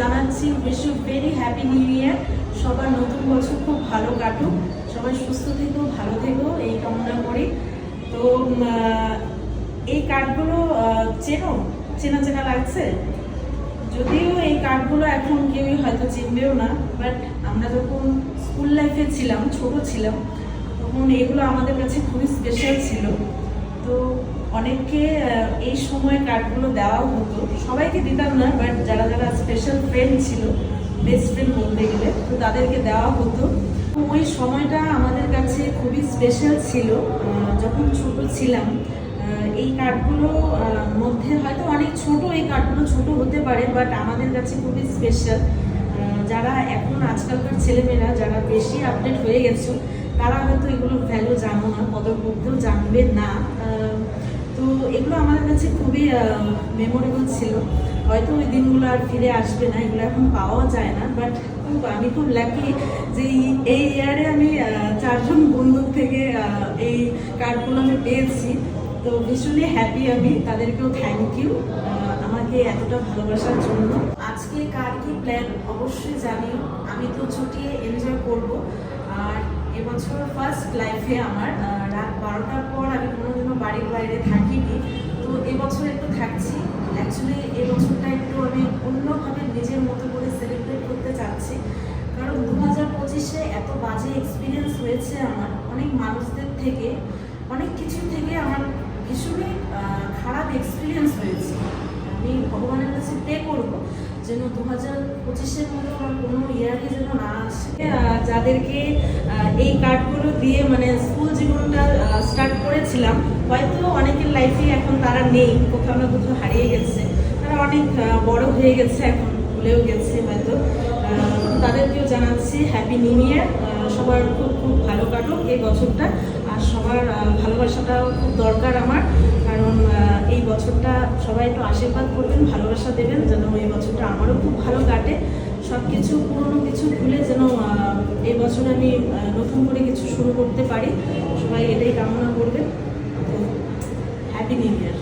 জানাচ্ছি wish you very happy new year. সবার নতুন বছর খুব ভালো কাটুক, সবাই সুস্থ থেকো, ভালো থেকো এই কামনা করি। তো এই কার্ডগুলো চেনা চেনা লাগছে, যদিও এই কার্ডগুলো এখন কেউই হয়তো চিনবেও না, বাট আমরা যখন স্কুল লাইফে ছিলাম, ছোট ছিলাম, তখন এগুলো আমাদের কাছে খুবই স্পেশাল ছিল। তো অনেককে এই সময় কার্ডগুলো দেওয়া হতো, সবাইকে দিতাম না, বাট যারা যারা স্পেশাল ফ্রেন্ড ছিল, বেস্ট ফ্রেন্ড বলতে গেলে, তো তাদেরকে দেওয়া হতো। ওই সময়টা আমাদের কাছে খুবই স্পেশাল ছিল যখন ছোট ছিলাম। এই কার্ডগুলো মধ্যে হয়তো অনেক ছোট, এই কার্ডগুলো ছোট হতে পারে, বাট আমাদের কাছে খুবই স্পেশাল। যারা এখন আজকালকার ছেলেমেয়েরা যারা বেশি আপডেট হয়ে গেছে, তারা হয়তো এগুলোর ভ্যালু জানো না, কদর করতেও জানবে না। তো এগুলো আমাদের কাছে খুবই মেমোরেবল ছিল। হয়তো ওই দিনগুলো আর ফিরে আসবে না, এগুলো এখন পাওয়া যায় না, বাট আমি খুব লাকি যে এই ইয়ারে আমি 4 জন বন্ধুর থেকে এই কার্ডগুলো আমি পেয়েছি। তো ভীষণই হ্যাপি আমি, তাদেরকেও থ্যাংক ইউ আমাকে এতটা ভালোবাসার জন্য। আজকে কার কি প্ল্যান অবশ্যই জানিও, আমি তো ছুটিয়ে এনজয় করব। আর এবছর ফার্স্ট লাইফে আমার রাত 12টার পর আমি কোনোদিনও বাড়ির বাইরে থাকিনি, তো এবছর একটু থাকছি। অ্যাকচুয়ালি এবছরটা একটু আমি অন্যভাবে নিজের মতো করে সেলিব্রেট করতে চাচ্ছি, কারণ 2025-এ এত বাজে এক্সপিরিয়েন্স হয়েছে আমার, অনেক মানুষদের থেকে, অনেক কিছু থেকে আমার ভীষণই খারাপ এক্সপিরিয়েন্স হয়েছে। আমি ভগবানের কাছে প্রে করবো যেন 2025-এর মতো আমার কোনো ইয়ারই যেন না আসে। যাদেরকে এই কার্ডগুলো দিয়ে মানে স্কুল জীবনটা স্টার্ট করেছিলাম, হয়তো অনেকের লাইফে এখন তারা নেই, কোথাও না কোথাও হারিয়ে গেছে, তারা অনেক বড় হয়ে গেছে, এখন ভুলেও গেছে হয়তো। তাদেরকেও জানাচ্ছি হ্যাপি নিউ ইয়ার। সবার খুব খুব ভালো কাটুক এই বছরটা, আর সবার ভালোবাসাটাও খুব দরকার আমার, কারণ এই বছরটা সবাই একটু আশীর্বাদ করবেন, ভালোবাসা দেবেন, যেন এই বছরটা আমারও খুব ভালো কাটে। সব কিছু পুরনো কিছু ভুলে যেন এই বছর আমি নতুন করে কিছু শুরু করতে পারি, সবাই এটাই কামনা করবেন। তো হ্যাপি নিউ ইয়ার।